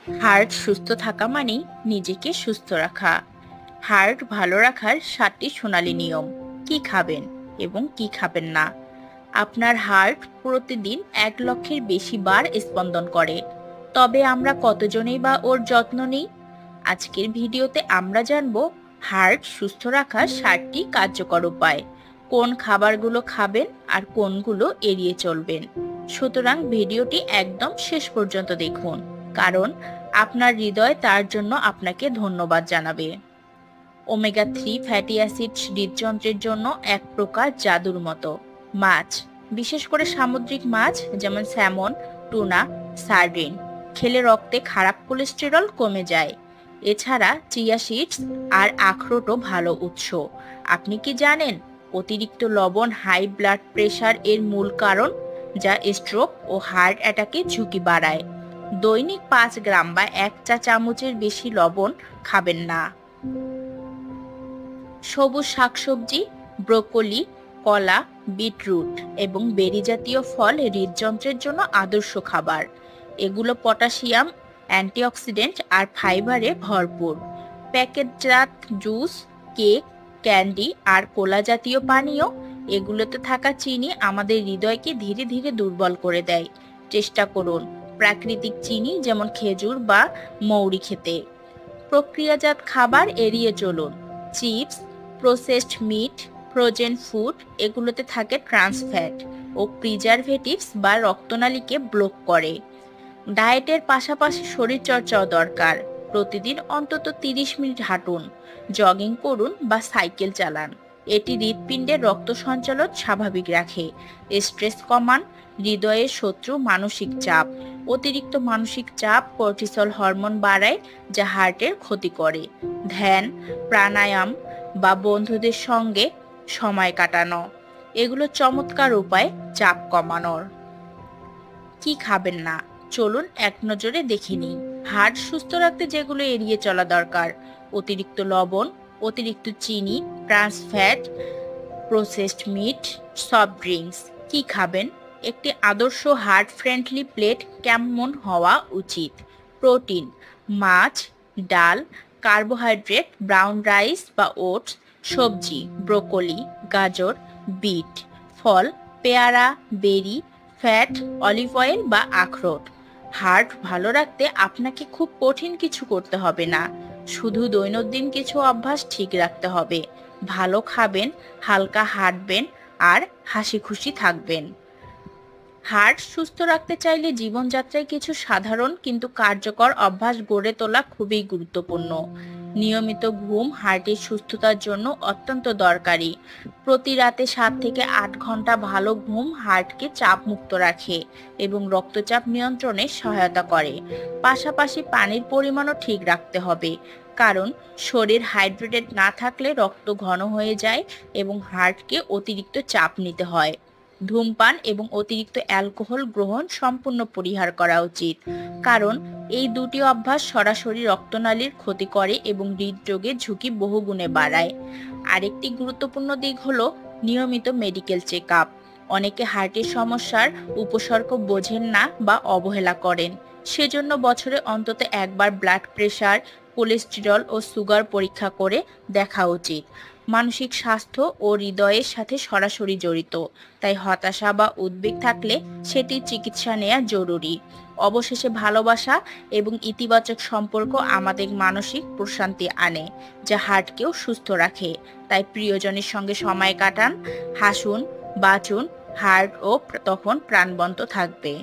Heart সুস্থ থাকা মানেই নিজেকে সুস্থ রাখা। হার্ট ভালো রাখার 7টি সোনালী নিয়ম। কি খাবেন এবং কি খাবেন না। আপনার হার্ট প্রতিদিন 1 লক্ষের বেশি বার স্পন্দন করে, তবে আমরা কতজনেই বা ওর যত্ন নিই? আজকের ভিডিওতে আমরা জানব হার্ট সুস্থ রাখার 7টি কার্যকর উপায়, কোন খাবারগুলো খাবেন আর কোনগুলো এড়িয়ে চলবেন। সুতরাং ভিডিওটি একদম শেষ পর্যন্ত দেখুন, কারণ আপনার হৃদয় তার জন্য আপনাকে ধন্যবাদ জানাবে। ওমেগা 3 ফ্যাটি অ্যাসিড হৃদযন্ত্রের জন্য এক প্রকার জাদুর মতো। মাছ, বিশেষ করে সামুদ্রিক মাছ যেমন স্যামন, টুনা, সার্ডিন খেলে রক্তে খারাপ কোলেস্টেরল কমে যায়। এছাড়া চিয়া সিডস আর আখরোটও ভালো উৎস। আপনি কি জানেন অতিরিক্ত লবণ হাই ব্লাড প্রেশার এর মূল কারণ, যা স্ট্রোক ও হার্ট অ্যাটাকের ঝুঁকি বাড়ায়। দৈনিক 5 গ্রাম বা 1 চা চামচের বেশি লবণ খাবেন না। সবুজ শাকসবজি, ব্রোকলি, কলা, বিটরুট এবং বেরি জাতীয় ফল হৃদযন্ত্রের জন্য আদর্শ খাবার। এগুলো পটাশিয়াম, অ্যান্টিঅক্সিডেন্ট আর ফাইবারে ভরপুর। প্যাকেটজাত জুস, কেক, ক্যান্ডি আর কোলা জাতীয় পানীয়, এগুলোতে থাকা চিনি আমাদের হৃদয়কে ধীরে ধীরে দুর্বল করে দেয়। চেষ্টা করুন প্রাকৃতিক চিনি যেমন খেজুর বা মৌরি খেতে। প্রক্রিয়াজাত খাবার এড়িয়ে চলুন। Chips, processed meet, frozen food, এগুলোতে থাকে ট্রান্স ফ্যাট ও প্রিজারভেটিভস বা রক্তনালীকে ব্লক করে। ডায়েটের পাশাপাশি শরীরচর্চাও দরকার। প্রতিদিন অন্তত 30 মিনিট হাঁটুন, জগিং করুন বা সাইকেল চালান। এটি হৃৎপিণ্ডের রক্ত সঞ্চালন স্বাভাবিক রাখে। স্ট্রেস কমান, হৃদয়ের শত্রু মানসিক চাপ। অতিরিক্ত মানসিক চাপ কর্টিসল হরমোন বাড়ায়, যা হার্টের ক্ষতি করে। ধ্যান, প্রাণায়াম বা বন্ধুদের সঙ্গে সময় কাটানো, এগুলো চমৎকার উপায় চাপ কমানোর। কি খাবেন না, চলুন এক নজরে দেখে নিই। হার্ট সুস্থ রাখতে যেগুলো এড়িয়ে চলা দরকার: অতিরিক্ত লবণ, অতিরিক্ত চিনি, trans fat, processed meet, soft drinks. কি খাবেন? একটি আদর্শ হার্ট ফ্রেন্ডলি প্লেট কেমন হওয়া উচিত? প্রোটিন, মাছ, ডাল, কার্বোহাইড্রেট, ব্রাউন রাইস বা ওটস, সবজি, ব্রোকলি, গাজর, বিট, ফল, পেয়ারা, বেরি, ফ্যাট, অলিভ অয়েল বা আখরোট। হার্ট ভালো রাখতে আপনাকে খুব কঠিন কিছু করতে হবে না, শুধু দৈনন্দিন কিছু অভ্যাস ঠিক রাখতে হবে। ভালো খাবেন, হালকা হাঁটবেন আর হাসি খুশি থাকবেন। হার্ট সুস্থ রাখতে চাইলে জীবনযাত্রায় কিছু সাধারণ কিন্তু কার্যকর অভ্যাস গড়ে তোলা খুবই গুরুত্বপূর্ণ। নিয়মিত ঘুম হার্টের সুস্থতার জন্য অত্যন্ত দরকারি। প্রতি রাতে 7 থেকে 8 ঘন্টা ভালো ঘুম হার্টকে চাপ মুক্ত রাখে এবং রক্তচাপ নিয়ন্ত্রণে সহায়তা করে। পাশাপাশি পানির পরিমাণও ঠিক রাখতে হবে, কারণ শরীর হাইড্রেটেড না থাকলে রক্ত ঘন হয়ে যায় এবং হার্টকে অতিরিক্ত চাপ নিতে হয়। ধূমপান এবং অতিরিক্ত অ্যালকোহল গ্রহণ সম্পূর্ণ পরিহার করা উচিত, কারণ এই দুটি অভ্যাস সরাসরি রক্তনালীর ক্ষতি করে এবং হৃদরোগের ঝুঁকি বহুগুণে বাড়ায়। আরেকটি গুরুত্বপূর্ণ দিক হলো নিয়মিত মেডিকেল চেক আপ। অনেকে হার্টের সমস্যার উপসর্গ বোঝেন না বা অবহেলা করেন, সেজন্য বছরে অন্তত একবার ব্লাড প্রেশার, কোলেস্টেরল ও সুগার পরীক্ষা করে দেখা উচিত। মানসিক স্বাস্থ্য ও হৃদয়ের সাথে সরাসরি জড়িত, তাই হতাশা বা উদ্বেগ থাকলে সেটির চিকিৎসা নেওয়া জরুরি। অবশেষে ভালোবাসা এবং ইতিবাচক সম্পর্ক আমাদের মানসিক প্রশান্তি আনে, যা হার্টকেও সুস্থ রাখে। তাই প্রিয়জনের সঙ্গে সময় কাটান, হাসুন, বাঁচুন, হার্টও তখন প্রাণবন্ত থাকবে।